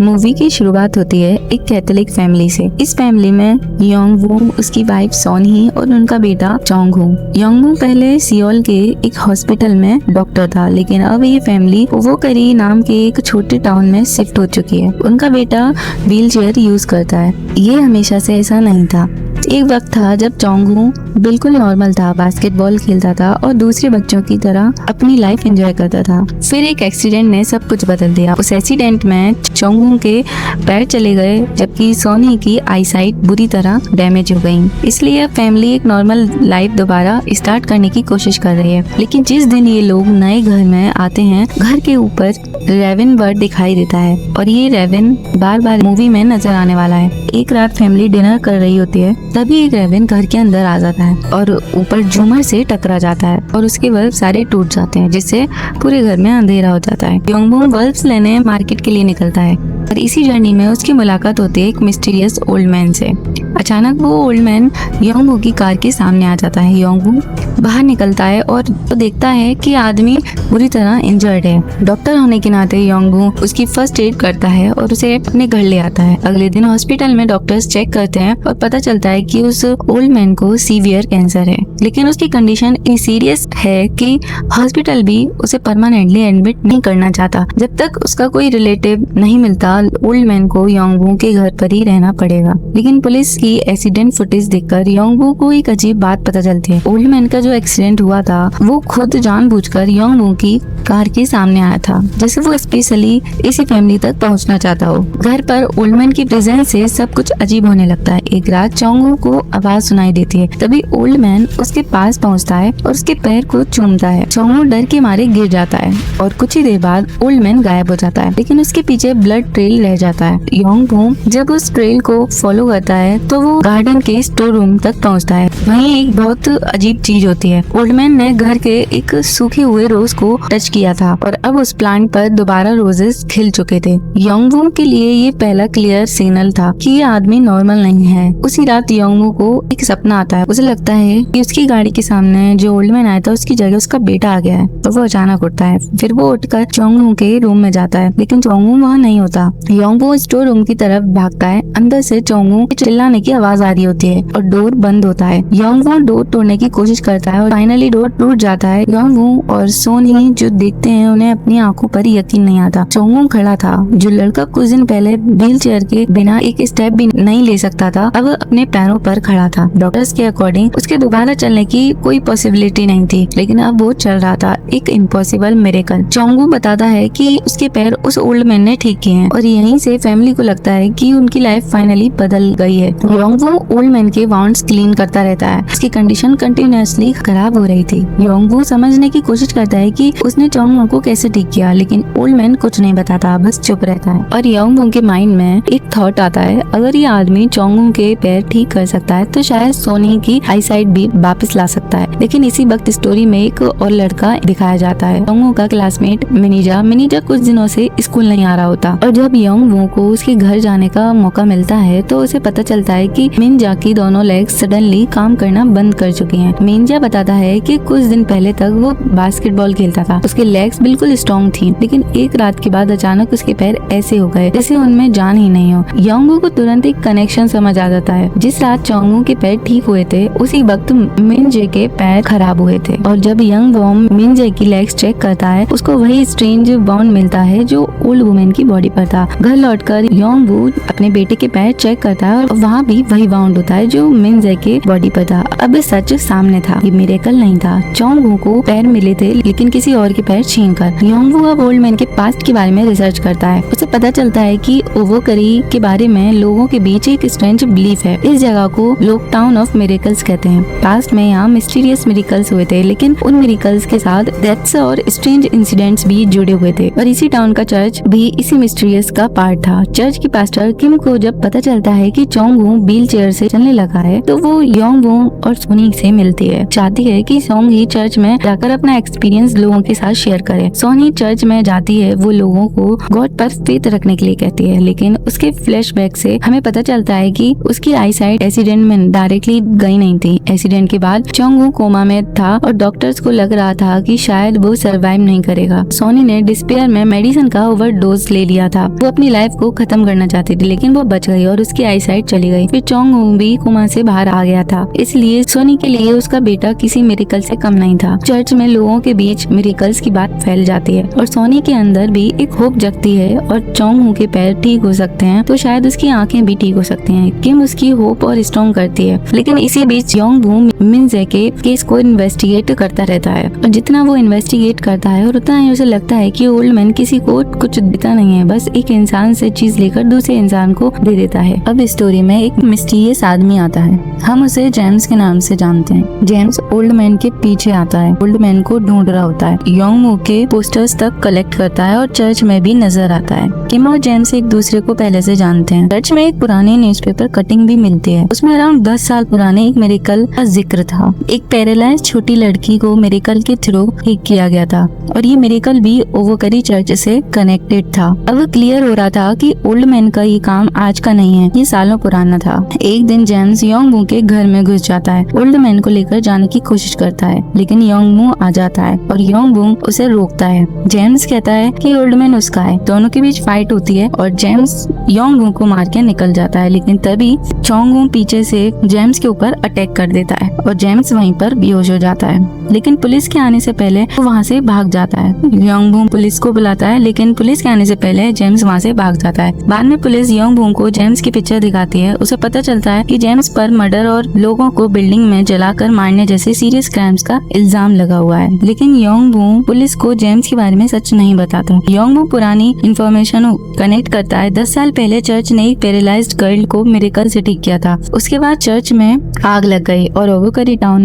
Movie की शुरुआत होती है एक कैथोलिक फैमिली से। इस फैमिली में योंगवू, उसकी वाइफ सोनही और उनका बेटा चोंगहू। योंगवू पहले सियोल के एक हॉस्पिटल में डॉक्टर था, लेकिन अब ये फैमिली ओवोकरी नाम के एक छोटे टाउन में शिफ्ट हो चुकी है। उनका बेटा व्हीलचेयर यूज करता है। ये हमेशा से ऐसा नहीं था। एक वक्त था जब चोंगहू बिल्कुल नॉर्मल था, बास्केटबॉल खेलता था और दूसरे बच्चों की तरह अपनी लाइफ एंजॉय करता था। फिर एक एक्सीडेंट ने सब कुछ बदल दिया। उस एक्सीडेंट में चोंगहू के पैर चले गए, जबकि सोनी की आईसाइट बुरी तरह डैमेज हो गई। इसलिए फैमिली एक नॉर्मल लाइफ दोबारा स्टार्ट करने की कोशिश कर रही है। लेकिन जिस दिन ये लोग नए घर में आते हैं, घर के ऊपर रेवन बर्ड दिखाई देता है और ये रेवन बार बार मूवी में नजर आने वाला है। एक रात फैमिली डिनर कर रही होती है, तभी एक रेवन घर के अंदर आ जाता है और ऊपर झूमर से टकरा जाता है और उसके बल्ब सारे टूट जाते हैं, जिससे पूरे घर में अंधेरा हो जाता है। योंगवू बल्ब्स लेने मार्केट के लिए निकलता है और इसी जर्नी में उसकी मुलाकात होती है एक मिस्टीरियस ओल्ड मैन से। अचानक वो ओल्ड मैन योंगवू की कार के सामने आ जाता है। योंगवू बाहर निकलता है और तो देखता है कि आदमी बुरी तरह इंजर्ड है। डॉक्टर होने के नाते योंगवू उसकी फर्स्ट एड करता है और उसे अपने घर ले आता है। अगले दिन हॉस्पिटल में डॉक्टर्स चेक करते हैं और पता चलता है कि उस ओल्ड मैन को सीवियर कैंसर है, लेकिन उसकी कंडीशन इतनी सीरियस है कि हॉस्पिटल भी उसे परमानेंटली एडमिट नहीं करना चाहता। जब तक उसका कोई रिलेटिव नहीं मिलता, ओल्ड मैन को योंगवू के घर पर ही रहना पड़ेगा। लेकिन पुलिस की एक्सीडेंट फुटेज देखकर योंगवू को एक अजीब बात पता चलती है। ओल्ड मैन का जो एक्सीडेंट हुआ था, वो खुद जानबूझकर योंगवू की कार के सामने आया था, जैसे वो स्पेशली इसी फैमिली तक पहुंचना चाहता हो। घर पर ओल्ड मैन की प्रेजेंस से सब कुछ अजीब होने लगता है। एक रात चोंगहू को आवाज सुनाई देती है, तभी ओल्ड मैन उसके पास पहुंचता है और उसके पैर को चूमता है। चोंगहू डर के मारे गिर जाता है और कुछ ही देर बाद ओल्ड मैन गायब हो जाता है, लेकिन उसके पीछे ब्लड ट्रेल रह जाता है। योंगवू जब उस ट्रेल को फॉलो करता है तो वो गार्डन के स्टोर रूम तक पहुंचता है। वहीं एक बहुत अजीब चीज होती है। ओल्ड मैन ने घर के एक सूखे हुए रोज को टच किया था और अब उस प्लांट पर दोबारा रोजेस खिल चुके थे। योंगवू के लिए ये पहला क्लियर सिग्नल था कि ये आदमी नॉर्मल नहीं है। उसी रात योंगवू को एक सपना आता है। उसे लगता है कि उसकी गाड़ी के सामने जो ओल्ड मैन आया था, उसकी जगह उसका बेटा आ गया है। तो वो अचानक उठता है। फिर वो उठकर चोंगहू के रूम में जाता है, लेकिन चोंगहू वहाँ नहीं होता। योंगवू स्टोर रूम की तरफ भागता है। अंदर से चोंगहू के चिल्लाने की आवाज आ रही होती है और डोर बंद होता है। योंगवू डोर तोड़ने की कोशिश करता है और फाइनली डोर टूट जाता है। योंगवू और सोनही जो देखते हैं, उन्हें अपनी आंखों पर यकीन नहीं आता। चोंगहू खड़ा था, जो लड़का कुछ दिन पहले व्हील चेयर के बिना एक स्टेप भी नहीं ले सकता था, अब अपने पैरों पर खड़ा था। डॉक्टर्स के अकॉर्डिंग उसके दोबारा चलने की कोई पॉसिबिलिटी नहीं थी, लेकिन अब वो चल रहा था, एक इम्पॉसिबल मिरेकल। चोंगहू बताता है कि उसके पैर उस ओल्ड मैन ने ठीक किए हैं और यहीं से फैमिली को लगता है कि उनकी लाइफ फाइनली बदल गई है। योंगवू ओल्ड मैन के वाउंड्स क्लीन करता रहता है। उसकी कंडीशन कंटिन्यूअसली खराब हो रही थी। योंगवू समझने की कोशिश करता है कि उसने चोंगहू को कैसे ठीक किया, लेकिन ओल्ड मैन कुछ नहीं बताता, बस चुप रहता है। और योंगवू के माइंड में एक थॉट आता है, अगर ये आदमी चोंगहू के पैर ठीक कर सकता है तो शायद सोनी की आईसाइट भी वापस ला सकता है। लेकिन इसी वक्त स्टोरी में एक और लड़का दिखाया जाता है, चोंगहू का क्लासमेट मिनिजा। मिनिजा कुछ दिनों से स्कूल नहीं आ रहा होता और जब योंगवू को उसके घर जाने का मौका मिलता है तो उसे पता चलता है कि मिनजा की दोनों लेग्स सडनली काम करना बंद कर चुकी हैं। मिनजा बताता है कि कुछ दिन पहले तक वो बास्केटबॉल खेलता था, उसके लेग्स बिल्कुल स्ट्रॉन्ग थी, लेकिन एक रात के बाद अचानक उसके पैर ऐसे हो गए जैसे उनमें जान ही नहीं हो। योंगवू को तुरंत एक कनेक्शन समझ आ जाता है। जिस रात चोंगहू के पैर ठीक हुए थे, उसी वक्त मिनजे के पैर खराब हुए थे और जब यंग वॉम मिनजे की लेग्स चेक करता है, उसको वही स्ट्रेंज बाउंड मिलता है जो ओल्ड वुमेन की बॉडी पर था। घर लौटकर योंगवू अपने बेटे के पैर चेक करता है और वहाँ भी वही बाउंड होता है जो मिनजे के बॉडी पर था। अब सच सामने था, ये मिरेकल नहीं था। चोंगहू को पैर मिले थे, लेकिन किसी और के पैर छीनकर। योंगवू अब ओल्ड मैन के पास्ट के बारे में रिसर्च करता है। उसे पता चलता है कि ओवोकरी के बारे में लोगों के बीच एक स्ट्रेंज बिलीफ है। इस जगह को लोग टाउन ऑफ मिरेकल्स कहते हैं। पास्ट में यहाँ मिस्टीरियस मिरेकल्स हुए थे, लेकिन उन मिरेकल्स के साथ डेथ्स और स्ट्रेंज इंसिडेंट्स भी जुड़े हुए थे और इसी टाउन का चर्च भी इसी मिस्टीरियस का पार्ट था। चर्च की पास्टर किम को जब पता चलता है कि चोंगहू व्हील चेयर से चलने लगा है तो वो योंग वू और सोनी से मिलती है। चाहती है कि सोंग ही चर्च में जाकर अपना एक्सपीरियंस लोगों के साथ शेयर करे। सोनी चर्च में जाती है, वो लोगों को गॉड पर फेथ रखने के लिए कहती है, लेकिन उसके फ्लैशबैक से हमें पता चलता है कि उसकी आईसाइट एक्सीडेंट में डायरेक्टली गई नहीं थी। एक्सीडेंट के बाद चोंग वू कोमा में था और डॉक्टर्स को लग रहा था कि शायद वो सर्वाइव नहीं करेगा। सोनी ने डिस्पेयर में मेडिसिन का ओवरडोज ले लिया था। वो अपनी लाइफ को खत्म करना चाहती थी, लेकिन वो बच गई और उसकी आईसाइट चली गई। फिर चोंग वू भी कोमा से बाहर आ गया था, इसलिए सोनी के लिए उसका बेटा किसी मिरेकल से कम नहीं था। चर्च में लोगों के बीच मिरेकल्स की बात फैल जाती है और सोनी के अंदर भी एक होप जगती है और चोंग वू के पैर ठीक हो सकते हैं तो शायद उसकी आंखें भी ठीक हो सकती हैं। किम उसकी होप और स्ट्रॉन्ग करती है, लेकिन इसी बीच योंग वू मिनजे के केस को इन्वेस्टिगेट करता रहता है और जितना वो इन्वेस्टिगेट करता है और उतना ही उसे लगता है कि ओल्ड मैन किसी को कुछ देता नहीं है, बस एक इंसान से चीज लेकर दूसरे इंसान को दे देता है। अब स्टोरी में एक मिस्टीरियस आदमी आता है, हम उसे जेम्स के नाम से जानते हैं। जेम्स ओल्ड मैन के पीछे आता है, ओल्ड मैन को ढूंढ रहा होता है, योंग वू के पोस्टर्स तक कलेक्ट करता है और चर्च में भी नजर आता है। किम और जेम्स एक दूसरे को पहले से जानते हैं। चर्च में एक पुरानी न्यूज़पेपर कटिंग भी मिलती है, उसमें अराउंड 10 साल पुराने एक मिरेकल का जिक्र था। एक पैरालाइज छोटी लड़की को मिरेकल के थ्रू ठीक किया गया था और ये मिरेकल भी ओवोकरी चर्च से कनेक्टेड था। अब क्लियर हो रहा था कि ओल्ड मैन का ये काम आज का नहीं है, ये सालों पुराना था। एक दिन जेम्स योंग वू के घर में घुस जाता है, ओल्ड मैन को लेकर जाने की कोशिश करता है, लेकिन योंग वू आ जाता है और योंग वू उसे रोकता है। जेम्स कहता है कि ओल्ड मैन उसका है। दोनों के बीच फाइट होती है और जेम्स योंग वू को मार के निकल जाता है, लेकिन तभी चोंग वू पीछे से जेम्स के ऊपर अटैक कर देता है और जेम्स वहीं पर बेहोश हो जाता है। लेकिन पुलिस के आने से पहले वो वहाँ से भाग जाता है। योंग वू पुलिस को बुलाता है, लेकिन पुलिस के आने से पहले जेम्स वहाँ से भाग जाता है। बाद में पुलिस योंग वू को जेम्स की पिक्चर दिखाती है। उसे पता चलता है कि जेम्स पर मर्डर और लोगों को बिल्डिंग में जलाकर मारने जैसे सीरियस क्राइम्स का इल्जाम लगा हुआ है, लेकिन योंग वू पुलिस को जेम्स के बारे में सच नहीं बताता। योंग वू पुरानी इंफॉर्मेशन कनेक्ट करता है। 10 साल पहले चर्च ने एक पैरालाइज्ड गर्ल को मिरेकल से ठीक किया था। उसके बाद चर्च में आग लग गई और ओवोकरी टाउन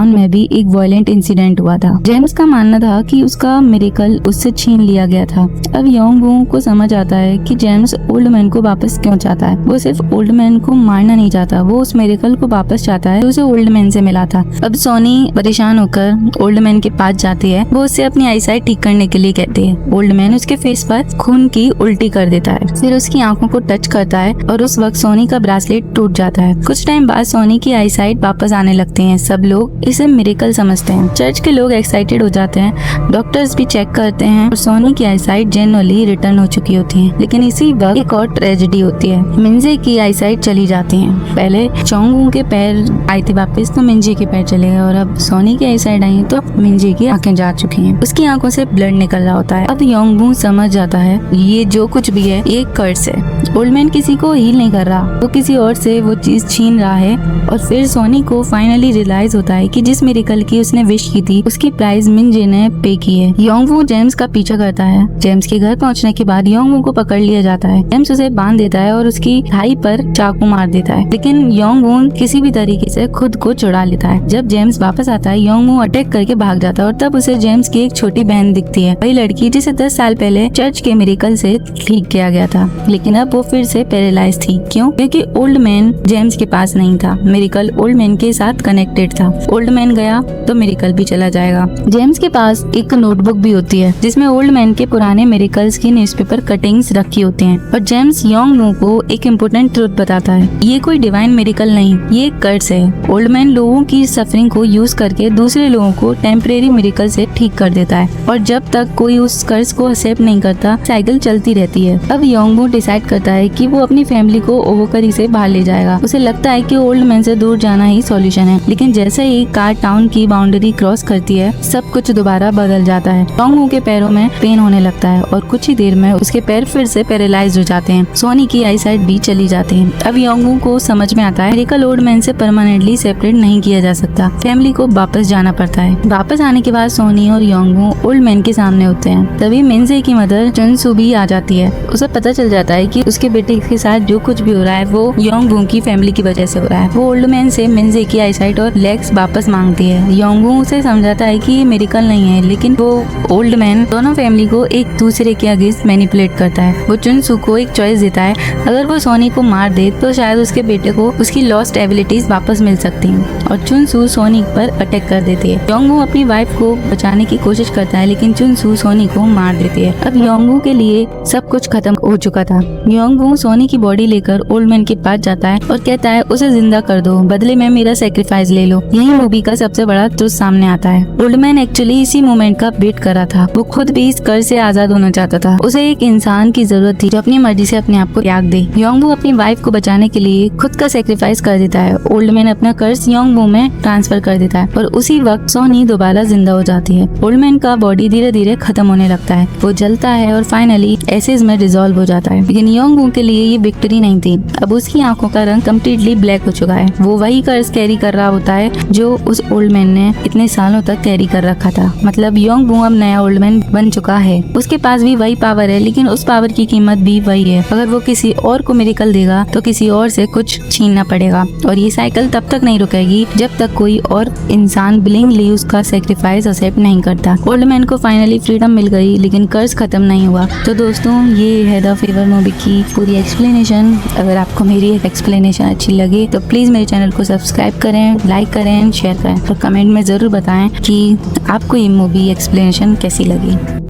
में भी एक वायलेंट इंसिडेंट हुआ था। जेम्स का मानना था कि उसका मिरेकल उससे छीन लिया गया था। अब योंग वू को समझ आता है कि जेम्स ओल्ड मैन को वापस क्यों चाहता है। वो सिर्फ ओल्ड मैन को मारना नहीं चाहता, वो उस मिरेकल को वापस चाहता है जो उसे ओल्ड मैन से मिला था। अब सोनी परेशान होकर ओल्ड मैन के पास जाती है। वो उससे अपनी आईसाइट ठीक करने के लिए कहती है। ओल्ड मैन उसके फेस पर खून की उल्टी कर देता है, फिर उसकी आंखों को टच करता है और उस वक्त सोनी का ब्रेसलेट टूट जाता है। कुछ टाइम बाद सोनी की आईसाइट वापस आने लगती है। सब लोग इसे मिरेकल समझते हैं। चर्च के लोग एक्साइटेड हो जाते हैं, डॉक्टर्स भी चेक करते हैं और सोनी की आईसाइट जनरली रिटर्न हो चुकी होती है। लेकिन इसी वक्त एक और ट्रेजेडी होती है, मिंजे की आईसाइट चली जाती है। पहले चोंग वू के पैर आए थे वापस, तो मिंजे के पैर चले गए और अब सोनी की आईसाइट आई तो मिंजे की आंखें जा चुकी हैं। उसकी आंखों से ब्लड निकल रहा होता है। अब योंग वू समझ जाता है ये जो कुछ भी है ये कर्स है। ओल्ड मैन किसी को हील नहीं कर रहा, वो किसी और से वो चीज छीन रहा है। और फिर सोनी को फाइनली रियलाइज होता है कि जिस मिरेकल की उसने विश की थी उसकी प्राइस मिंजे ने पे की है। योंग वू जेम्स का पीछा करता है। जेम्स के घर पहुंचने के बाद योंग वू को पकड़ लिया जाता है। जेम्स उसे बांध देता है और उसकी थाई पर चाकू मार देता है, लेकिन योंग वू किसी भी तरीके से खुद को छुड़ा लेता है। जब जेम्स वापस आता है, योंग वू अटैक करके भाग जाता है और तब उसे जेम्स की एक छोटी बहन दिखती है, वही लड़की जिसे 10 साल पहले चर्च के मिरेकल से ठीक किया गया था, लेकिन अब वो फिर से पैरालाइज थी। क्यों? क्योंकि ओल्ड मैन जेम्स के पास नहीं था। मिरेकल ओल्ड मैन के साथ कनेक्टेड था। ओल्ड मैन गया तो मिरेकल भी चला जाएगा। जेम्स के पास एक नोटबुक भी होती है जिसमें ओल्ड मैन के पुराने मिरेकल्स की न्यूज़पेपर कटिंग्स रखी होती हैं और जेम्स योंग वू को एक इम्पोर्टेंट ट्रुथ बताता है, ये कोई डिवाइन मिरेकल नहीं, ये एक कर्स है। ओल्ड मैन लोगों की सफरिंग को यूज करके दूसरे लोगों को टेम्परेरी मिरेकल से ठीक कर देता है और जब तक कोई उस कर्स को एक्सेप्ट नहीं करता साइकिल चलती रहती है। अब योंग वू डिसाइड करता है कि वो अपनी फैमिली को ओवोकरी से बाहर ले जाएगा। उसे लगता है कि ओल्ड मैन से दूर जाना ही सॉल्यूशन है, लेकिन जैसे ही कार टाउन की बाउंड्री क्रॉस करती है सब कुछ दोबारा बदल जाता है। योंग वू के पैरों में पेन होने लगता है और कुछ ही देर में उसके पैर फिर से पैरालाइज हो जाते हैं। सोनी की आईसाइट भी चली जाती है। अब योंग वू को समझ में आता है मिरेकल ओल्ड मैन से परमानेंटली सेपरेट नहीं किया जा सकता, फैमिली को वापस जाना पड़ता है। वापस आने के बाद सोनी और योंग वू ओल्ड मैन के सामने होते हैं। तभी मिंजे की मदर चुनसू भी आ जाती है। उसे पता चल जाता है कि उसके बेटे के साथ जो कुछ भी हो रहा है वो योंग वू की फैमिली की वजह से हो रहा है। वो ओल्ड मैन से मिंजे की आईसाइट और लेग्स वापस मांगती है है। योंगवू उसे समझाता है कि ये मेरिकल नहीं है, लेकिन वो ओल्ड मैन दोनों फैमिली को एक दूसरे के अगेंस्ट मैनिपुलेट करता है। वो चुनसू को एक चॉइस देता है, अगर वो सोनी को मार दे तो शायद उसके बेटे को उसकी लॉस्ट एबिलिटीज वापस मिल सकती हैं, और चुनसू सोनी पर अटैक कर देती है। योंगवू अपनी वाइफ को बचाने की कोशिश करता है, लेकिन चुनसू सोनी को मार देती है। अब योंगवू के लिए सब कुछ खत्म हो चुका था। योंगवू सोनी की बॉडी लेकर ओल्ड मैन के पास जाता है और कहता है उसे जिंदा कर दो, बदले में मेरा सेक्रीफाइस ले लो। यही मूवी का सबसे बड़ा ट्रुथ सामने आता है। ओल्ड मैन एक्चुअली इसी मोमेंट का वेट कर रहा था। वो खुद भी इस कर्ज से आजाद होना चाहता था। उसे एक इंसान की जरूरत थी जो अपनी मर्जी से अपने आप को त्याग दे। योंगवू अपनी वाइफ को बचाने के लिए खुद का सेक्रीफाइस कर देता है। ओल्ड मैन अपना कर्ज योंगवू में ट्रांसफर कर देता है और उसी वक्त सोनी दोबारा जिंदा हो जाती है। ओल्ड मैन का बॉडी धीरे धीरे खत्म होने लगता है। वो जलता है और फाइनली एसिड में डिसॉल्व हो जाता है। लेकिन योंगवू के लिए ये विक्ट्री नहीं थी। अब उसकी आंखों का रंग कम्प्लीटली ब्लैक हो चुका है। वो वही कर्ज कैरी कर रहा होता है जो उस ओल्ड मैन ने इतने सालों तक कैरी कर रखा था। मतलब योंगवू अब नया ओल्ड मैन बन चुका है। उसके पास भी वही पावर है, लेकिन उस पावर की कीमत भी वही है। अगर वो किसी और को मिरेकल देगा तो किसी और से कुछ छीनना पड़ेगा, और ये साइकिल तब तक नहीं रुकेगी जब तक कोई और इंसान विलिंगली उसका सेक्रीफाइस एक्सेप्ट नहीं करता। ओल्ड मैन को फाइनली फ्रीडम मिल गई, लेकिन कर्ज खत्म नहीं हुआ। तो दोस्तों, ये है द फेवर मूवी की पूरी एक्सप्लेनेशन। अगर आपको मेरी एक्सप्लेनेशन अच्छी लगे तो प्लीज मेरे चैनल को सब्सक्राइब करें, लाइक करें, शेयर करें और कमेंट में जरूर बताएं कि आपको ये मूवी एक्सप्लेनेशन कैसी लगी।